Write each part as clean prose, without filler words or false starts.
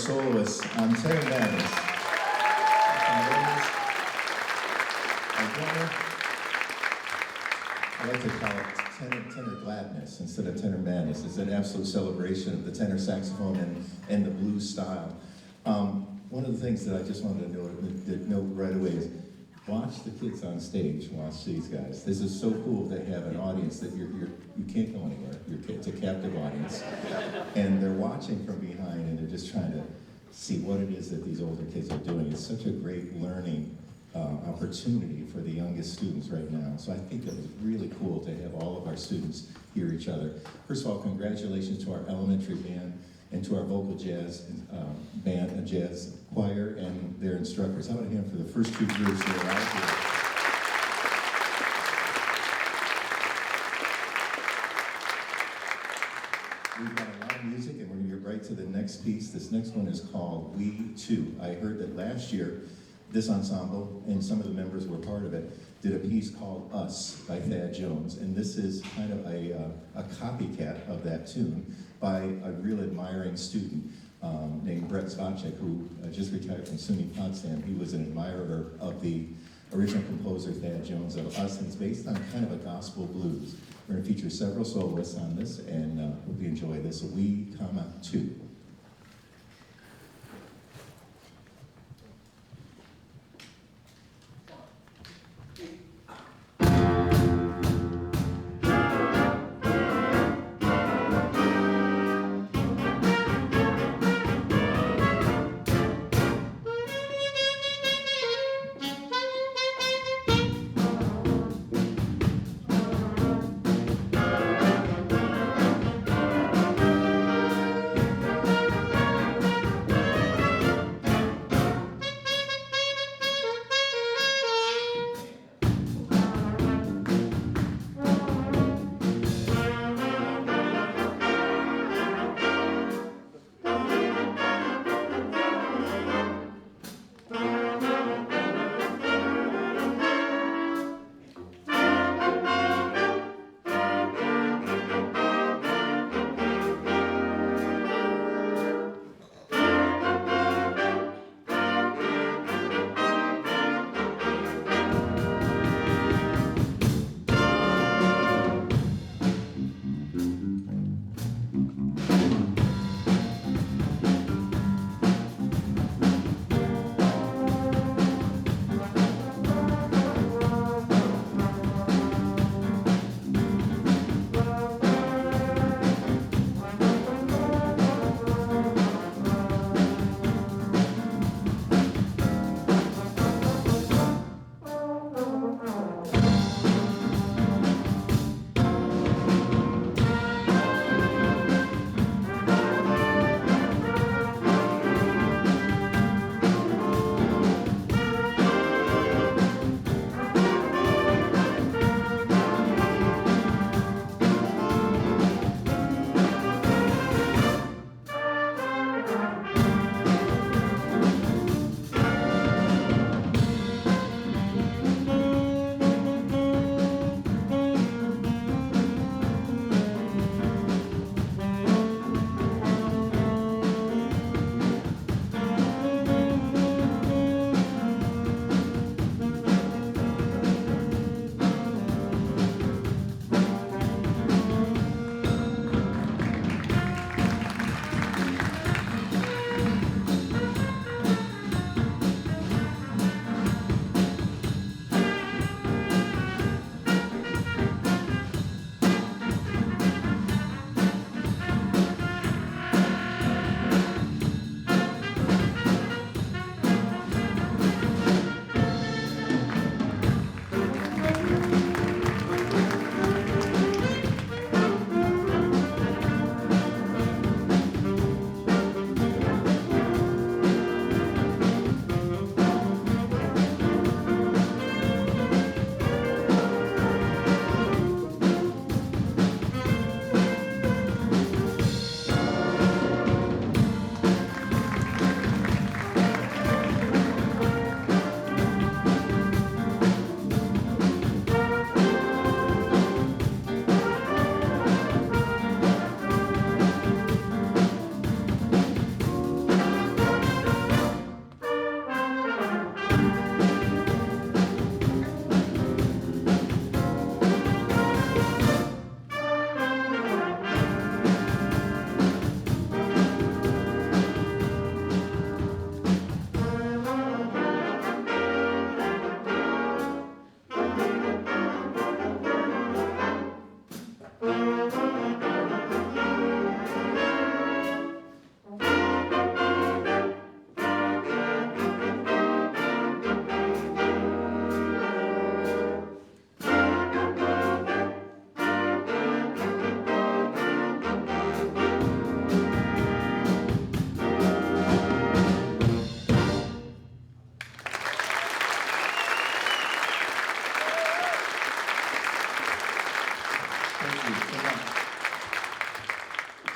soloists on Tenor Madness. I like to call it tenor gladness instead of tenor madness. It's an absolute celebration of the tenor saxophone and the blues style. One of the things that I just wanted to note right away is watch the kids on stage. Watch these guys. This is so cool to have an audience that you can't go anywhere. It's a captive audience, and they're watching from behind, and they're just trying to see what it is that these older kids are doing. It's such a great learning opportunity for the youngest students right now. So I think it was really cool to have all of our students hear each other. First of all, congratulations to our elementary band and to our vocal jazz band, a jazz choir, and their instructors. How about a hand for the first two groups that are out here? We've got a lot of music, and we're going to get right to the next piece. This next one is called We Too. I heard that last year, this ensemble, and some of the members were part of it, did a piece called Us by Thad Jones, and this is kind of a copycat of that tune by a real admiring student named Brett Zvacek, who just retired from SUNY Potsdam. He was an admirer of the original composer Thad Jones of Us, and it's based on kind of a gospel blues. We're going to feature several soloists on this, and hope you enjoy this. We, Too.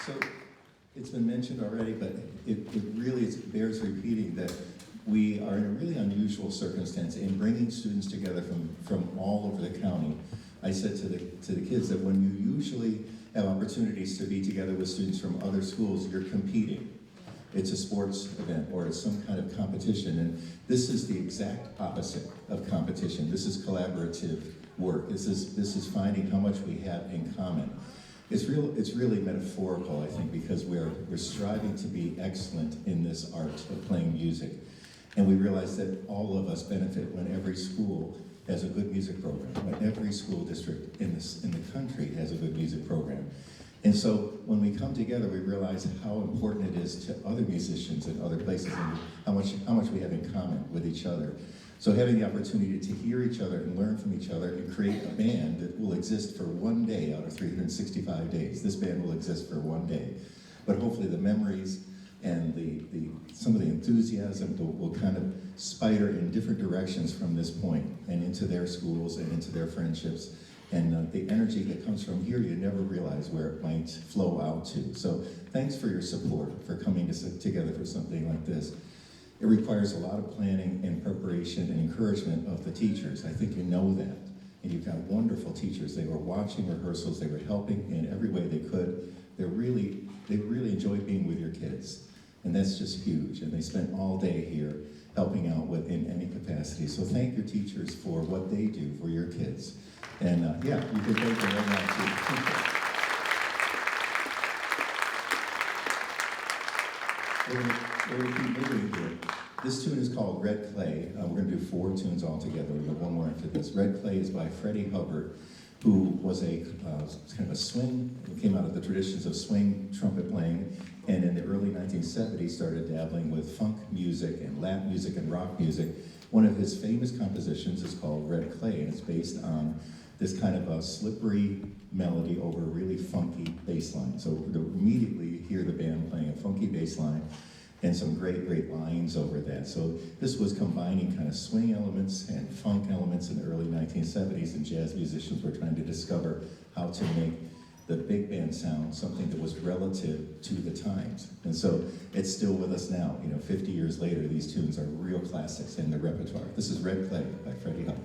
So it's been mentioned already, but it really bears repeating that we are in a really unusual circumstance in bringing students together from all over the county. I said to the kids that when you usually have opportunities to be together with students from other schools, you're competing. It's a sports event or it's some kind of competition, and this is the exact opposite of competition. This is collaborative work. This is finding how much we have in common. It's really metaphorical, I think, because we're striving to be excellent in this art of playing music. And we realize that all of us benefit when every school has a good music program, when every school district in the country has a good music program. And so when we come together, we realize how important it is to other musicians in other places and how much we have in common with each other. So having the opportunity to hear each other and learn from each other and create a band that will exist for one day out of 365 days. This band will exist for one day. But hopefully the memories and some of the enthusiasm will kind of spider in different directions from this point and into their schools and into their friendships. And the energy that comes from here, you never realize where it might flow out to. So thanks for your support, for coming together for something like this. It requires a lot of planning and preparation and encouragement of the teachers. I think you know that. And you've got wonderful teachers. They were watching rehearsals. They were helping in every way they could. They really enjoy being with your kids. And that's just huge. And they spent all day here helping out in any capacity. So thank your teachers for what they do for your kids. And yeah, you can thank them right now too. We're going to keep moving here. This tune is called Red Clay. We're going to do 4 tunes all together. We'll do one more after this. Red Clay is by Freddie Hubbard, who was a kind of a swing, came out of the traditions of swing trumpet playing, and in the early 1970s started dabbling with funk music and Latin music and rock music. One of his famous compositions is called Red Clay, and it's based on this kind of a slippery melody over a really funky bass line. So immediately you hear the band playing a funky bass line and some great lines over that. So this was combining kind of swing elements and funk elements in the early 1970s, and jazz musicians were trying to discover how to make the big band sound something that was relative to the times. And so it's still with us now. 50 years later, these tunes are real classics in the repertoire. This is Red Clay by Freddie Hubbard.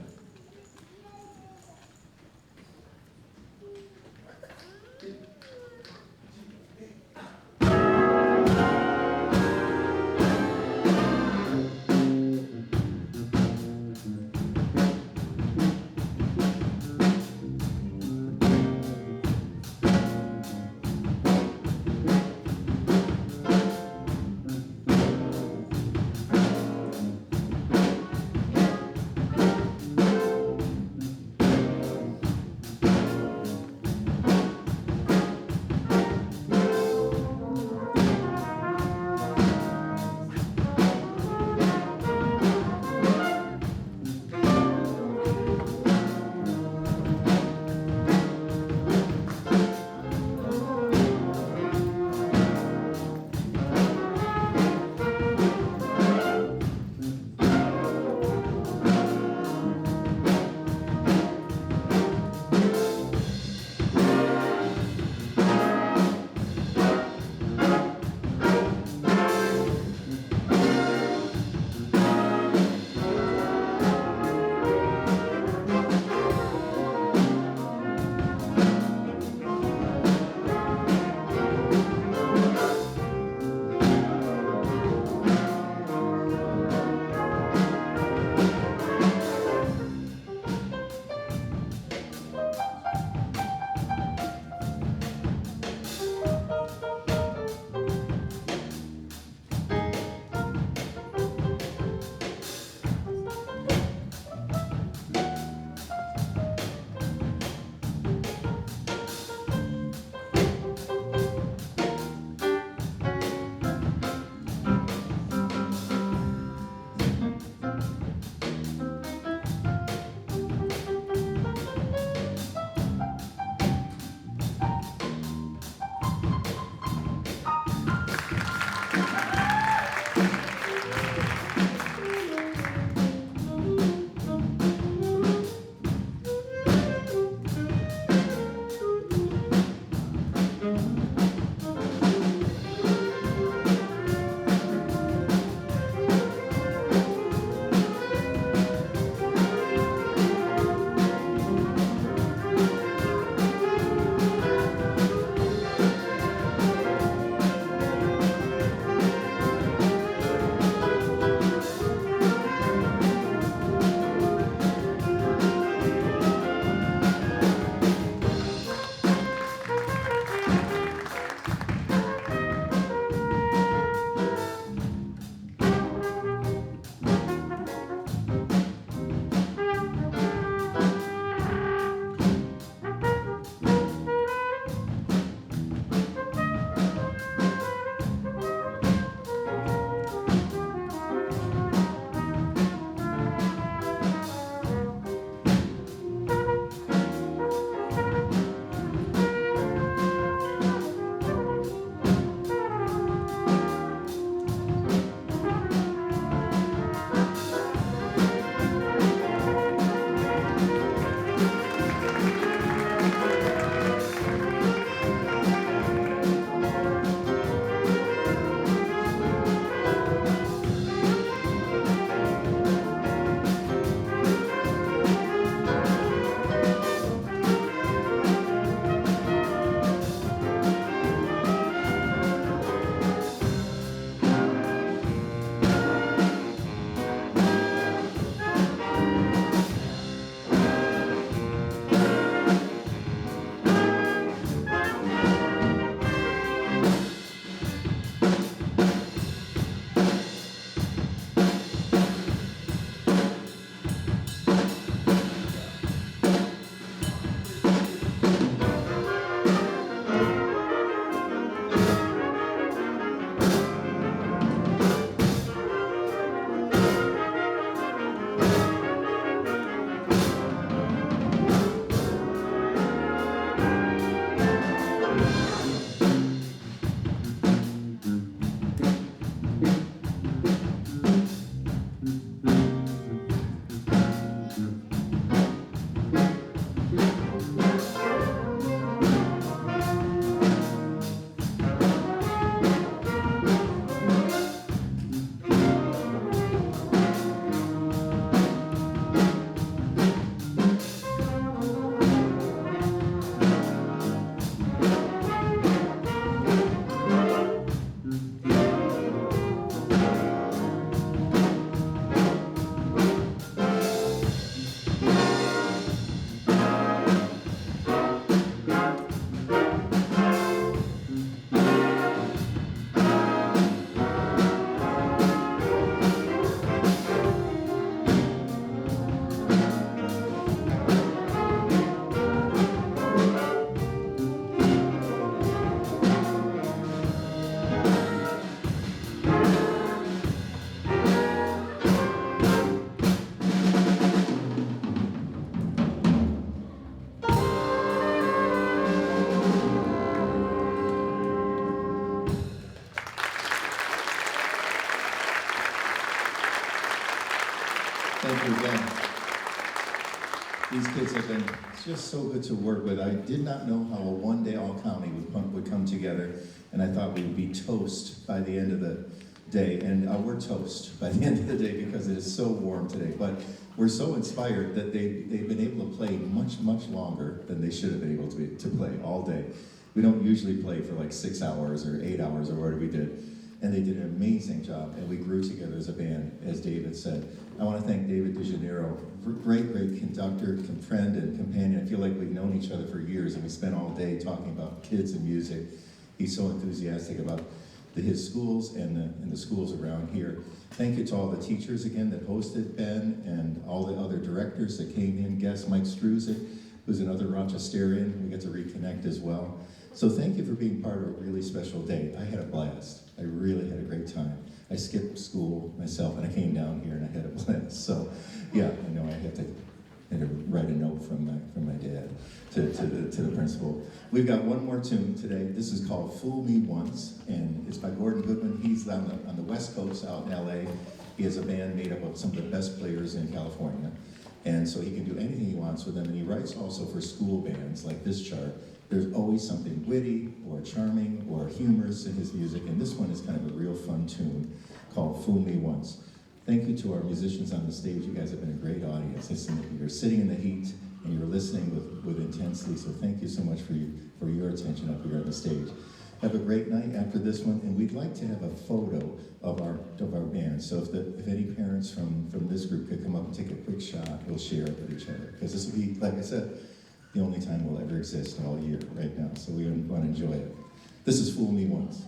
Thank you again. These kids have been just so good to work with. I did not know how a one-day all-county would come together, and I thought we would be toast by the end of the day, and we're toast by the end of the day because it is so warm today. But we're so inspired that they've been able to play much, much longer than they should have been able to play all day. We don't usually play for like 6 hours or 8 hours or whatever we did. And they did an amazing job, and we grew together as a band, as David said. I want to thank David DeJaneiro, great, great conductor, friend, and companion. I feel like we've known each other for years, and we spent all day talking about kids and music. He's so enthusiastic about his schools and the schools around here. Thank you to all the teachers again that hosted Ben, and all the other directors that came in, guests, Mike Struzik, who's another Rochesterian. We get to reconnect as well. So thank you for being part of a really special day. I had a blast. I really had a great time. I skipped school myself, and I came down here and I had a blast. So, yeah, I know I had to write a note from my dad to the principal. We've got one more tune today. This is called "Fool Me Once," and it's by Gordon Goodwin. He's on the West Coast, out in LA. He has a band made up of some of the best players in California, and so he can do anything he wants with them. And he writes also for school bands like this chart. There's always something witty or charming or humorous in his music, and this one is kind of a real fun tune called "Fool Me Once." Thank you to our musicians on the stage. You guys have been a great audience. You're sitting in the heat and you're listening with intensity, so thank you so much for your attention up here on the stage. Have a great night after this one, and we'd like to have a photo of our band. So if any parents from this group could come up and take a quick shot, we'll share it with each other. Because this will be, like I said, the only time we'll ever exist all year right now, so we want to enjoy it. This is "Fool Me Once."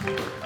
you.